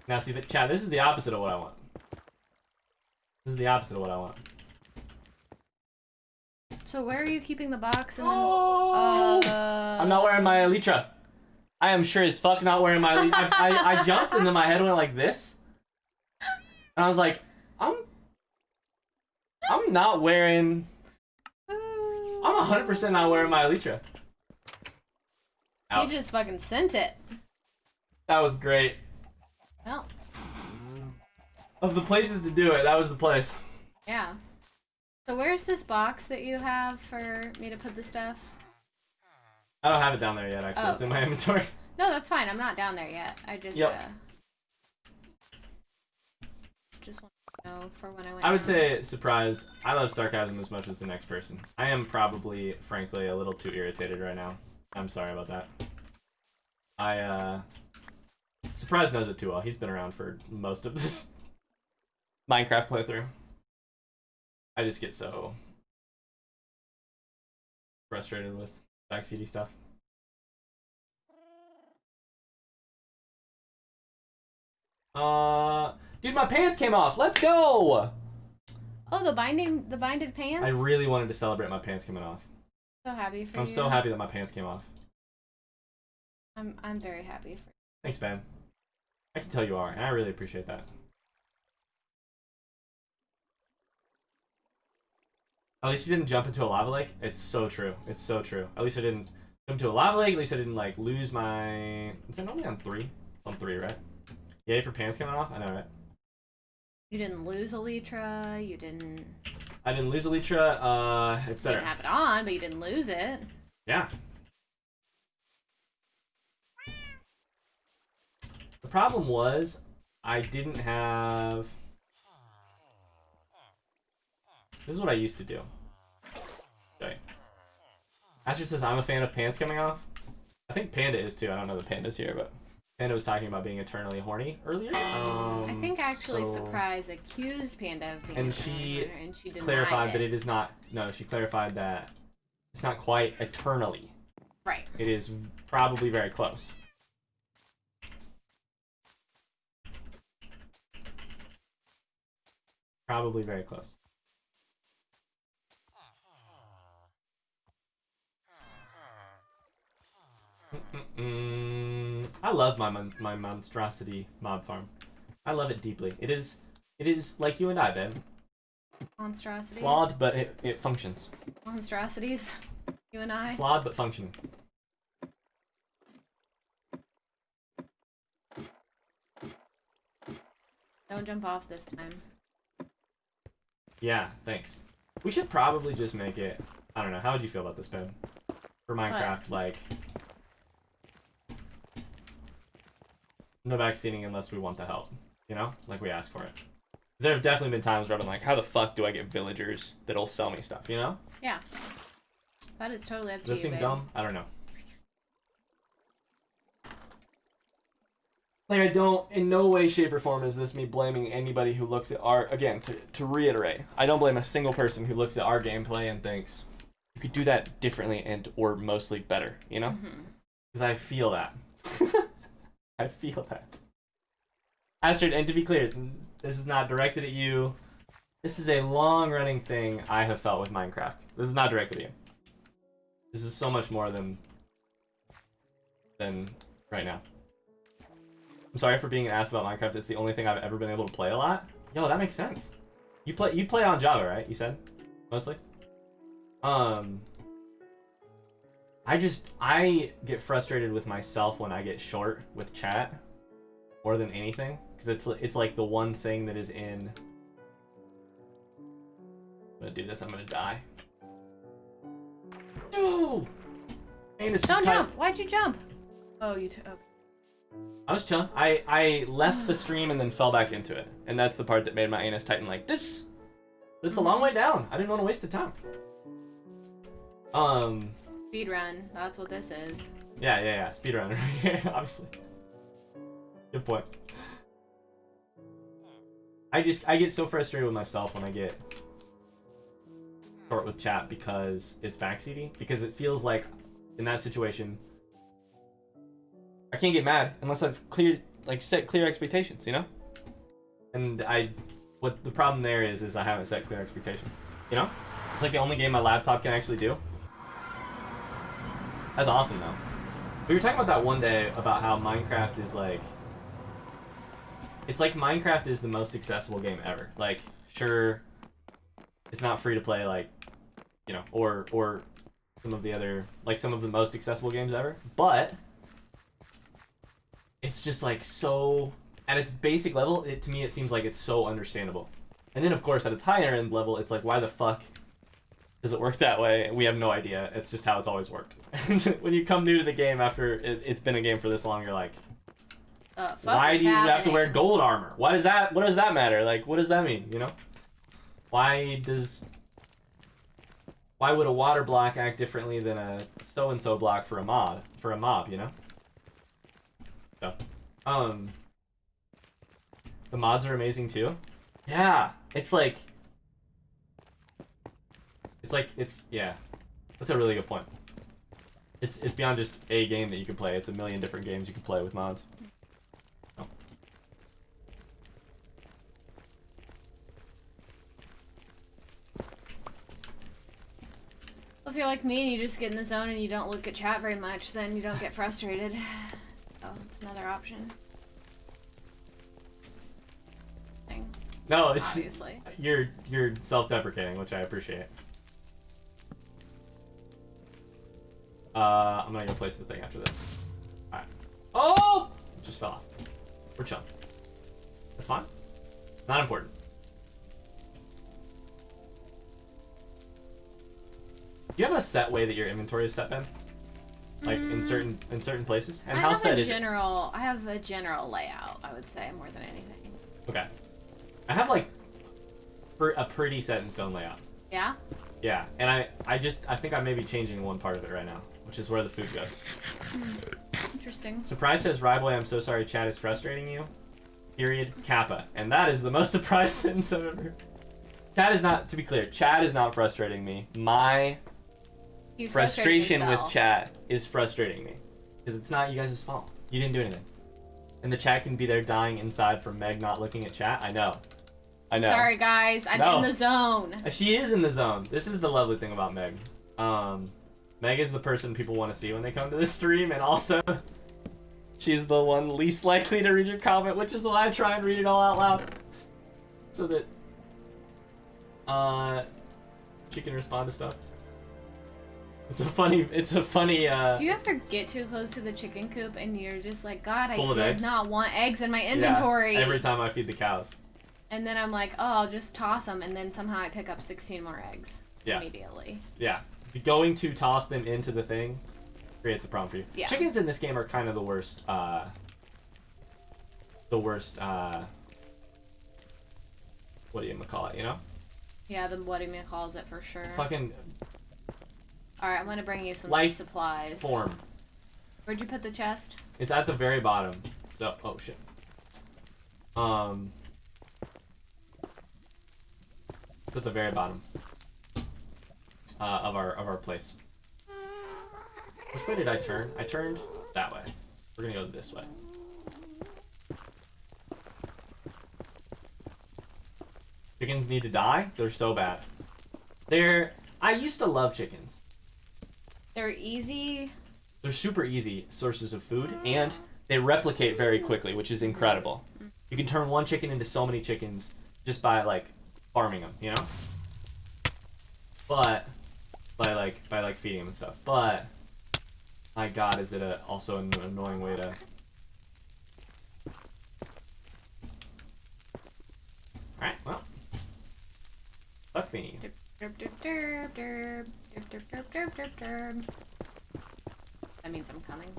Now see, Chad, this is the opposite of what I want. This is the opposite of what I want. So where are you keeping the box? And oh! then, I'm not wearing my elytra. I am sure as fuck not wearing my elytra. I jumped and then my head went like this. And I was like, I'm not wearing... I'm 100% not wearing my elytra. You just fucking sent it. That was great. Well. Of the places to do it, that was the place. Yeah. So where's this box that you have for me to put the stuff? I don't have it down there yet, actually. Oh. It's in my inventory. No, that's fine. I'm not down there yet. I just, just want to know for when I went I would down. say, surprise, I love sarcasm as much as the next person. I am probably, frankly, a little too irritated right now. I'm sorry about that. Surprise knows it too well. He's been around for most of this Minecraft playthrough. I just get so frustrated with backseaty stuff. Dude, my pants came off. Let's go. Oh, the binded pants? I really wanted to celebrate my pants coming off. So happy for you. I'm so happy that my pants came off. I'm very happy for you. Thanks, Ben. I can tell you are, and I really appreciate that. At least you didn't jump into a lava lake. It's so true. It's so true. At least I didn't jump into a lava lake. At least I didn't like lose my... Is it only on 3? It's on 3, right? Yay for pants coming off? I know, right? You didn't lose elytra. You didn't... I didn't lose elytra, etc. You didn't have it on, but you didn't lose it. Yeah. The problem was, I didn't have... This is what I used to do. Okay. Asher says, I'm a fan of pants coming off. I think Panda is too. I don't know the Panda's here, but Panda was talking about being eternally horny earlier. I think actually Surprise accused Panda of being eternally horny, and she denied clarified that it is not... No, she clarified that it's not quite eternally. Right. It is probably very close. Probably very close. I love my monstrosity mob farm. I love it deeply. It is like you and I, Ben. Monstrosity. Flawed, but it functions. Monstrosities. You and I. Flawed, but functioning. Don't jump off this time. Yeah, thanks. We should probably just make it... I don't know. How would you feel about this, Ben? For Minecraft, what? Like... No backseating unless we want the help. You know? Like, we ask for it. There have definitely been times where I've been like, how the fuck do I get villagers that'll sell me stuff, you know? Yeah. That is totally up to you, Does this seem babe. dumb? I don't know. Like, I don't, in no way, shape, or form is this me blaming anybody who looks at our, again, to reiterate, I don't blame a single person who looks at our gameplay and thinks, you could do that differently and, or mostly better, you know? Because I feel that. I feel that. Astrid, and to be clear, this is not directed at you. This is a long-running thing I have felt with Minecraft. This is not directed at you. This is so much more than right now. I'm sorry for being asked about Minecraft. It's the only thing I've ever been able to play a lot. Yo, that makes sense. You play on Java, right? You said mostly. I get frustrated with myself when I get short with chat more than anything, because it's like the one thing that is in. I'm gonna do this. I'm gonna die. No. Don't jump. Why'd you jump? Oh, you took. Okay. I was chilling. I left the stream and then fell back into it. And that's the part that made my anus tighten like this. It's a long way down. I didn't want to waste the time. Speed run. That's what this is. Yeah. Speed run right here, obviously. Good point. I get so frustrated with myself when I get short with chat because it's backseaty. Because it feels like in that situation I can't get mad unless I've cleared like set clear expectations, you know? And what the problem there is I haven't set clear expectations, you know? It's like the only game my laptop can actually do. That's awesome though. We were talking about that one day about how Minecraft is like, it's like Minecraft is the most accessible game ever. Like, sure, it's not free to play, like, you know, or some of the other, like some of the most accessible games ever, but it's just like so, at its basic level, to me it seems like it's so understandable. And then of course at its higher end level, it's like, why the fuck does it work that way? We have no idea. It's just how it's always worked. And when you come new to the game after it's been a game for this long, you're like, why do you have to wear gold armor? What does that matter? Like, what does that mean, you know? Why would a water block act differently than a so-and-so block for a mob, you know? So, the mods are amazing too. Yeah, yeah, that's a really good point. It's beyond just a game that you can play. It's a million different games you can play with mods. Oh. If you're like me and you just get in the zone and you don't look at chat very much, then you don't get frustrated. Oh, it's another option. No, it's obviously. You're self-deprecating, which I appreciate. I'm gonna go place the thing after this. Alright. Oh! It just fell off. We're chilling. That's fine. Not important. Do you have a set way that your inventory is set, Ben? Like in certain places? And how set is it? I have a general layout, I would say, more than anything. Okay. I have like a pretty set in stone layout. Yeah? Yeah, and I think I may be changing one part of it right now, which is where the food goes. Interesting. Surprise says, Ryboy, I'm so sorry chat is frustrating you. Period. Kappa. And that is the most surprised sentence I've ever. Chat is not, to be clear, chat is not frustrating me. He's frustration with chat is frustrating me. Because it's not you guys' fault. You didn't do anything. And the chat can be there dying inside from Meg not looking at chat. I know. Sorry guys, I'm in the zone. She is in the zone. This is the lovely thing about Meg. Meg is the person people want to see when they come to this stream, and also she's the one least likely to read your comment, which is why I try and read it all out loud. So that she can respond to stuff. It's a funny Do you ever get too close to the chicken coop and you're just like, God, I did eggs? not want eggs in my inventory. Yeah, every time I feed the cows. And then I'm like, oh, I'll just toss them, and then somehow I pick up 16 more eggs immediately. Yeah. Going to toss them into the thing creates a problem for you. Yeah. Chickens in this game are kind of the worst, what do you call it, you know? Yeah, the what do you calls it for sure. Fucking... Alright, I'm gonna bring you some life supplies. Form. Where'd you put the chest? It's at the very bottom. So, oh shit. It's at the very bottom of our place. Which way did I turn? I turned that way. We're gonna go this way. Chickens need to die? They're so bad. I used to love chickens. They're easy. They're super easy sources of food, and they replicate very quickly, which is incredible. You can turn one chicken into so many chickens just by like farming them, you know? But by feeding them and stuff. But my God, is it also an annoying way to. All right, well, fuck me. That means I'm coming.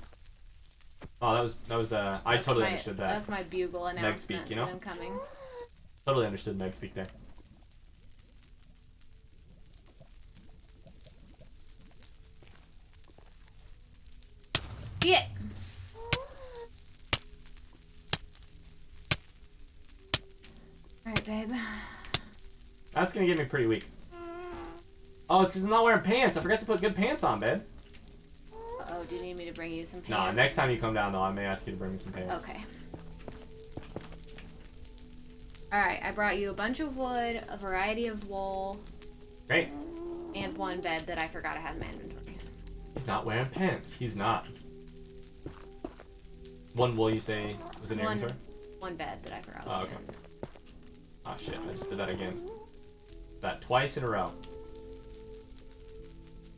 Oh, that was I totally understood that. That's my bugle announcement. Meg speak, you know? That I'm coming. Totally understood Meg speak there. Yeah. Alright, babe. That's gonna get me pretty weak. Oh, it's because I'm not wearing pants. I forgot to put good pants on, babe. Oh, do you need me to bring you some pants? Nah, next time you come down, though, I may ask you to bring me some pants. Okay. Alright, I brought you a bunch of wood, a variety of wool. Great. And one bed that I forgot I had in my inventory. He's not wearing pants. He's not. One wool, you say, was in your inventory? One bed that I forgot. Oh, okay. Oh shit, I just did that again. That twice in a row.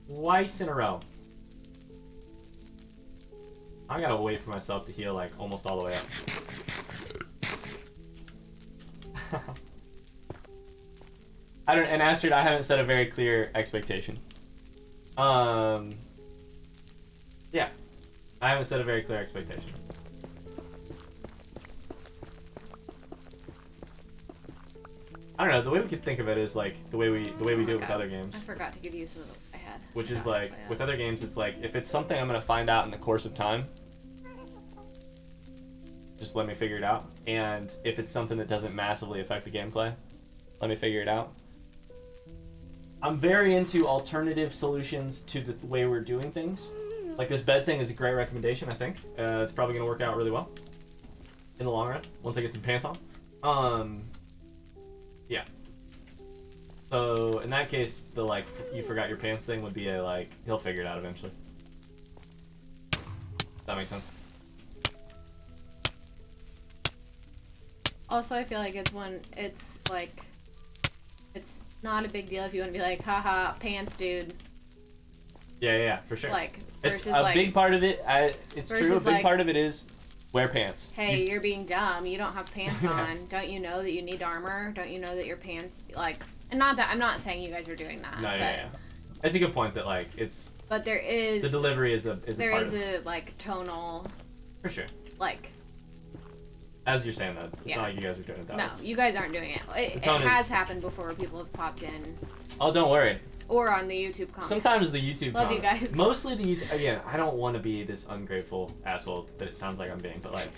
Twice in a row. I gotta wait for myself to heal like almost all the way up. And Astrid, I haven't set a very clear expectation. Yeah. I haven't set a very clear expectation. I don't know, the way we could think of it is like the way we do it with other games. I forgot to give you some that I had. Which is like, with other games, it's like, if it's something I'm going to find out in the course of time, just let me figure it out. And if it's something that doesn't massively affect the gameplay, let me figure it out. I'm very into alternative solutions to the way we're doing things. Like this bed thing is a great recommendation, I think. It's probably going to work out really well in the long run, once I get some pants on. Yeah. So in that case, the like you forgot your pants thing would be a like he'll figure it out eventually. That makes sense. Also, I feel like it's like it's not a big deal if you want to be like, haha, pants, dude. Yeah, for sure. Like it's a big part of it. It's true. A big part of it is wear pants. Hey, you're being dumb. You don't have pants on. Don't you know that you need armor? Don't you know that your pants like? And not that I'm not saying you guys are doing that. No, yeah. It's a good point that like it's. But there is. The delivery is a part of it. There is a like tonal. For sure. Like. As you're saying that, it's not like you guys are doing it that way. No, you guys aren't doing it. It has happened before where people have popped in. Oh, don't worry. Or on the YouTube comments. Sometimes the YouTube Love comments. you guys. Mostly the YouTube. Again, I don't want to be this ungrateful asshole that it sounds like I'm being, but like,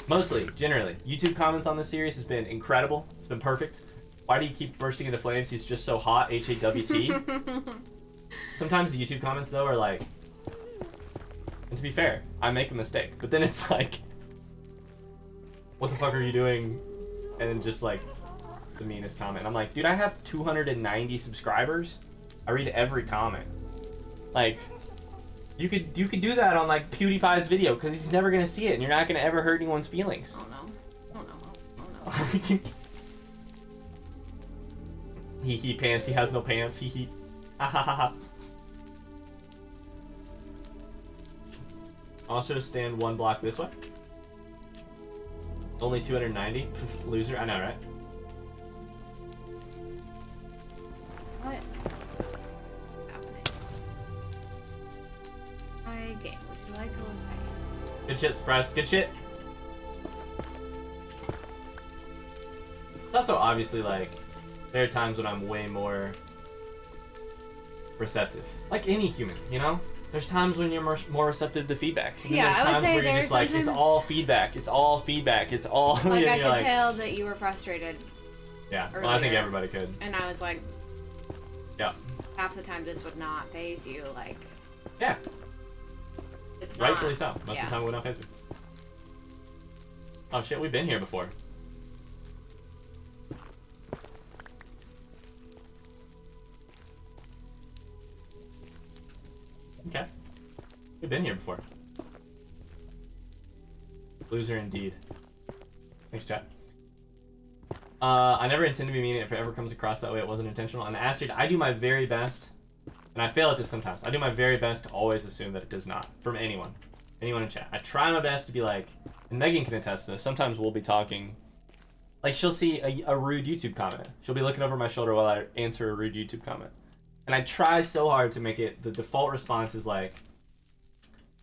mostly, generally, YouTube comments on this series has been incredible. It's been perfect. Why do you keep bursting into flames? He's just so hot. HAWT. Sometimes the YouTube comments though are like, and to be fair, I make a mistake, but then it's like, what the fuck are you doing? And then just like the meanest comment. I'm like, dude, I have 290 subscribers. I read every comment. Like, you could do that on like PewDiePie's video because he's never gonna see it, and you're not gonna ever hurt anyone's feelings. Oh no! Oh no! He pants. He has no pants. He. Ha ha ha ha. Also, stand one block this way. Only 290. Loser. I know, right? What? Hi, game. Would you like to look at? Good shit, surprise. Good shit. It's also obviously like there are times when I'm way more receptive. Like any human, you know? There's times when you're more receptive to feedback. And yeah, there's I would times say where you're just like, it's all feedback. It's all feedback. It's all. Like I could like, tell that you were frustrated. Yeah, earlier, well, I think everybody could. And I was like, yeah. Half the time this would not faze you, like. Yeah. It's rightfully not. so. Most of the time it would not faze me. Oh shit, we've been here before. Okay. We've been here before. Loser indeed. Thanks, chat. I never intend to be mean. If it ever comes across that way, it wasn't intentional. And Astrid, I do my very best, and I fail at this sometimes. I do my very best to always assume that it does not. From anyone. Anyone in chat. I try my best to be like, and Megan can attest to this, sometimes we'll be talking, like she'll see a rude YouTube comment. She'll be looking over my shoulder while I answer a rude YouTube comment. And I try so hard to make it, the default response is like,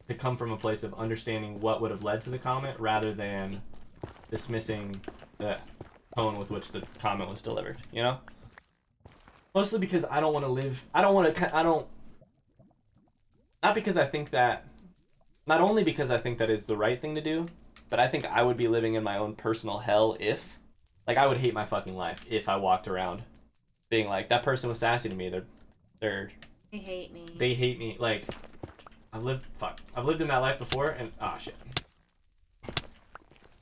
to come from a place of understanding what would have led to the comment rather than dismissing the tone with which the comment was delivered, you know? Mostly because I don't want to live, not because I think that, not only because I think that is the right thing to do, but I think I would be living in my own personal hell if, like, I would hate my fucking life if I walked around being like, that person was sassy to me, they hate me. They hate me, like, I've lived in that life before, and, shit.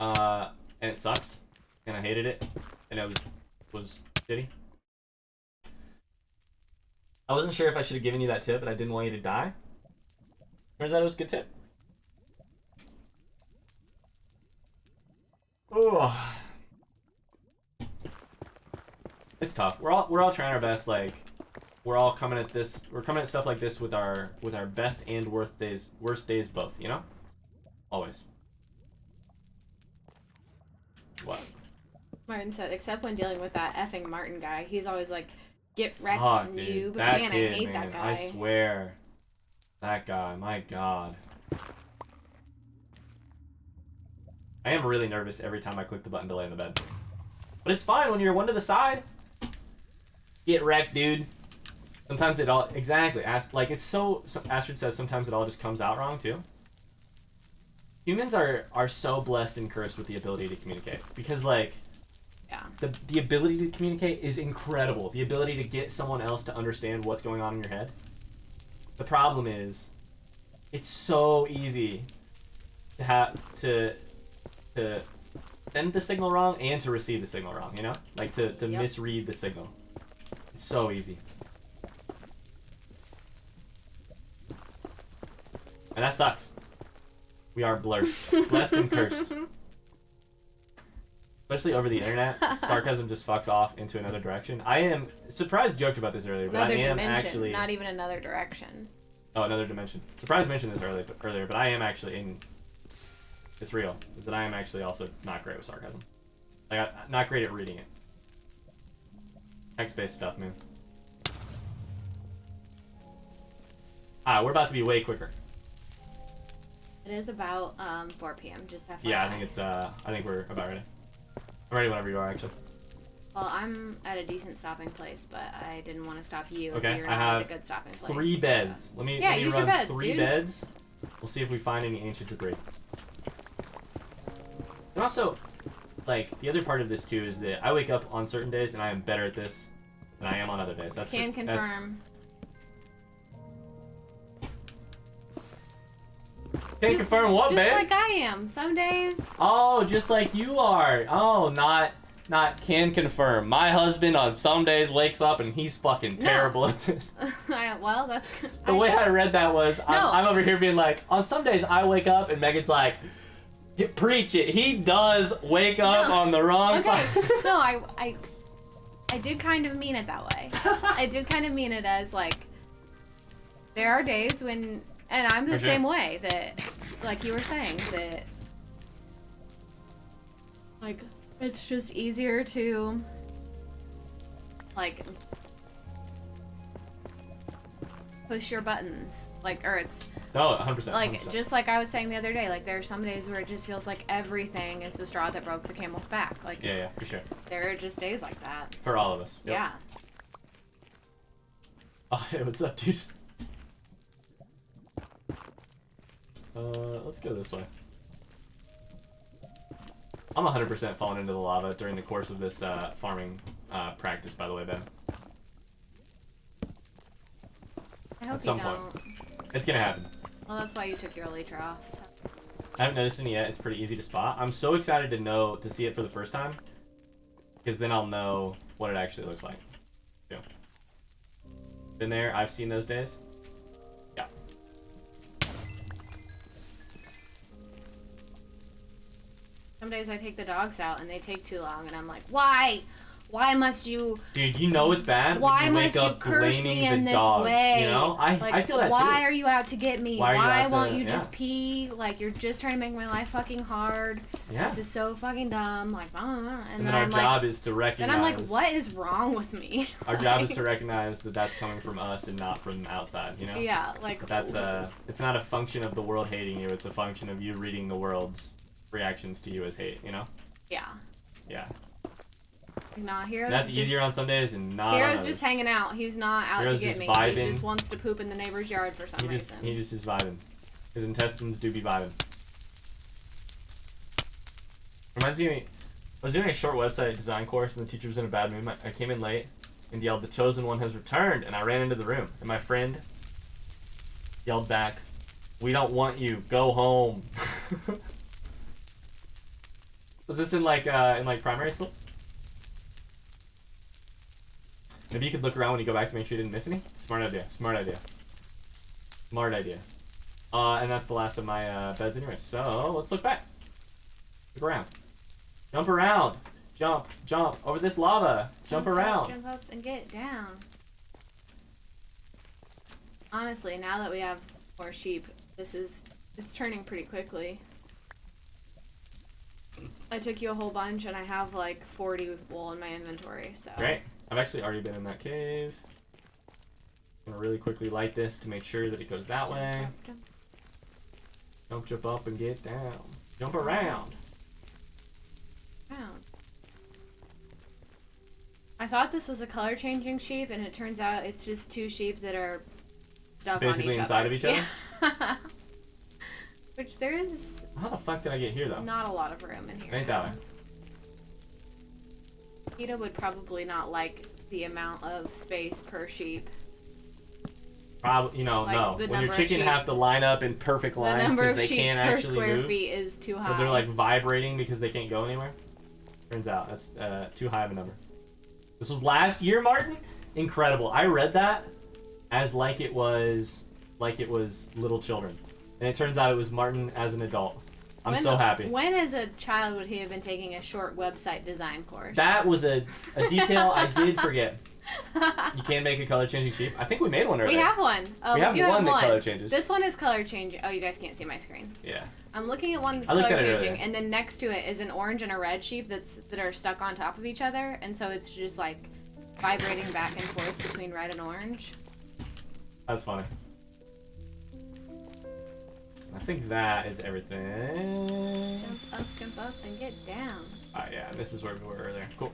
And it sucks, and I hated it, and it was shitty. I wasn't sure if I should have given you that tip, but I didn't want you to die. Turns out it was a good tip. Oh, it's tough. We're all trying our best. Like, we're all coming at this. We're coming at stuff like this with our best and worst days both. You know, always. What? Martin said, except when dealing with that effing Martin guy, he's always like, get wrecked, Dude, noob. that Man, kid, I hate man, that guy. I swear, that guy. My God. I am really nervous every time I click the button to lay in the bed. But it's fine when you're one to the side. Get wrecked, dude. Sometimes it all... Exactly. Like, it's so... Astrid says sometimes it all just comes out wrong, too. Humans are so blessed and cursed with the ability to communicate. Because, like... Yeah. The ability to communicate is incredible. The ability to get someone else to understand what's going on in your head. The problem is... It's so easy to have... to send the signal wrong and to receive the signal wrong, you know? Like, to Yep. misread the signal. It's so easy. And that sucks. We are blessed and cursed. Especially over the internet, sarcasm just fucks off into another direction. I am surprised joked about this earlier, but Another I am dimension, actually... not even another direction. Oh, another dimension. Surprised mentioned this earlier, but I am actually in... It's real. Is that I am actually also not great with sarcasm. Like, I'm not great at reading it. Text-based stuff, man. We're about to be way quicker. It is about 4 p.m. Just FYI. Yeah, I think we're about ready. I'm ready whenever you are, actually. Well, I'm at a decent stopping place, but I didn't want to stop you. Okay, if you're I not have at a good stopping place. 3 beds. Let me use your run beds, 3 dude. beds. We'll see if we find any ancient debris. And also, like, the other part of this too is that I wake up on certain days and I am better at this than I am on other days. That's Can confirm. Can confirm what, Just babe? like I am. Some days. Oh, just like you are. Oh, not can confirm. My husband on some days wakes up and he's fucking terrible at this. Well, that's... The way I read that was, No. I'm over here being like, on some days I wake up and Megan's like, preach it. He does wake up on the wrong side. No, I did kind of mean it that way. I did kind of mean it as, like, there are days when... And I'm the same way, that, like you were saying, that, like, it's just easier to, like, push your buttons, like, or it's, No, 100%. like, 100%. just like I was saying the other day, like, there are some days where it just feels like everything is the straw that broke the camel's back, like, Yeah, for sure. there are just days like that. For all of us. Yep. Yeah. Oh, hey, what's up, dude? Let's go this way. I'm 100% falling into the lava during the course of this farming practice, by the way, Ben. I hope At some you point. don't. It's gonna happen. Well, that's why you took your elytra off, so. I haven't noticed any yet. It's pretty easy to spot. I'm so excited to see it for the first time, because then I'll know what it actually looks like. Yeah. Been there. I've seen those days. Yeah. Some days I take the dogs out and they take too long, and I'm like, why? Why must you? Dude, you know it's bad Why when you wake must you up curse blaming me in the this dogs. way? You know, I feel that why too. are you out to get me? Why are you out to- won't you yeah. just pee? Like, you're just trying to make my life fucking hard. Yeah. This is so fucking dumb. Like, And then our I'm job like, is to recognize. then I'm like, what is wrong with me? Our job is to recognize that that's coming from us and not from outside. You know. Yeah, like. That's it's not a function of the world hating you. It's a function of you reading the world's reactions to you as hate. You know. Yeah. Yeah. Nah, Hero's That's just, easier on some days and not on Hero's others. just hanging out. He's not out Hero's to get just me. vibing. He just wants to poop in the neighbor's yard for some reason. He just is vibing. His intestines do be vibing. Reminds me, I was doing a short website design course and the teacher was in a bad mood. I came in late and yelled, "The chosen one has returned," and I ran into the room. And my friend yelled back, "We don't want you. Go home." Was this in like primary school? Maybe you could look around when you go back to make sure you didn't miss any. Smart idea. Smart idea. Smart idea. And that's the last of my beds anyway. So let's look back. Look around. Jump around. Jump. Jump over this lava. Jump around. Jump up and get down. Honestly, now that we have more sheep, it's turning pretty quickly. I took you a whole bunch and I have like 40 wool in my inventory, so. Great. I've actually already been in that cave. I'm gonna really quickly light this to make sure that it goes that way. Jump up and get down. Jump around. I thought this was a color changing sheep, and it turns out it's just two sheep that are stuck basically on each inside other. of each other. Yeah. Which there is. How the fuck did I get here though? Not a lot of room in here. Ain't that way. PETA would probably not like the amount of space per sheep. Probably, no. When your chicken have to line up in perfect lines because they can't actually move. The number of sheep per square feet is too high. But they're like vibrating because they can't go anywhere. Turns out that's too high of a number. This was last year, Martin. Incredible. I read that as like it was little children, and it turns out it was Martin as an adult. I'm so happy. When as a child would he have been taking a short website design course? That was a detail I did forget. You can make a color changing sheep. I think we made one earlier. We have one. We have one that color changes. This one is color changing. Oh, you guys can't see my screen. Yeah. I'm looking at one that's color changing, and then next to it is an orange and a red sheep that are stuck on top of each other, and so it's just like vibrating back and forth between red and orange. That's funny. I think that is everything. Jump up, and get down. Yeah, this is where we were earlier. Cool.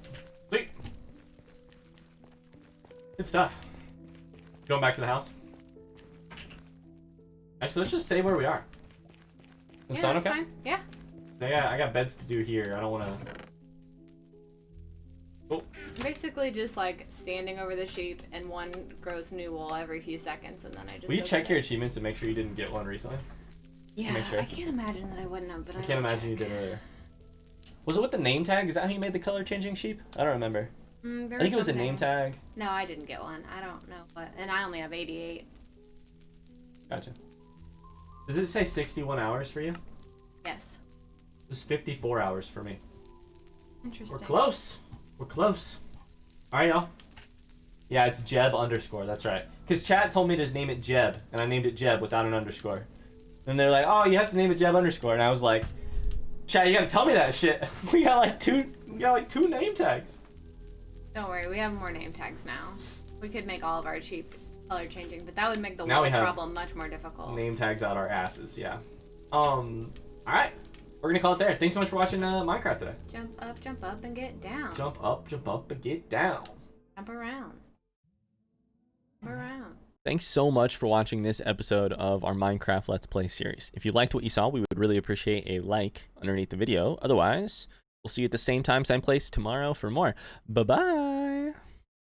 Sweet. Good stuff. Going back to the house. Actually, let's just say where we are. The sun okay? Fine. Yeah. I got beds to do here. I don't want to. Oh. Basically, just like standing over the sheep, and one grows new wool every few seconds, and then I just. Will you check your achievements and make sure you didn't get one recently? Just to make sure. I can't imagine that I wouldn't have, but I can't imagine you did earlier. Was it with the name tag? Is that how you made the color changing sheep? I don't remember. I think it was a name tag. No, I didn't get one. I don't know what. And I only have 88. Gotcha. Does it say 61 hours for you? Yes. This is 54 hours for me. Interesting. We're close. We're close. Alright, y'all. Yeah, it's Jeb _ That's right. Because chat told me to name it Jeb, and I named it Jeb without an underscore. And they're like, oh, you have to name it Jeb _ And I was like, chat, you gotta tell me that shit. We got like two name tags. Don't worry, we have more name tags now. We could make all of our sheep color changing, but that would make the wool problem much more difficult. Name tags out our asses, yeah. Alright. We're gonna call it there. Thanks so much for watching Minecraft today. Jump up, and get down. Jump up, and get down. Jump around. Jump around. Thanks so much for watching this episode of our Minecraft Let's Play series. If you liked what you saw, we would really appreciate a like underneath the video. Otherwise, we'll see you at the same time, same place tomorrow for more. Bye-bye.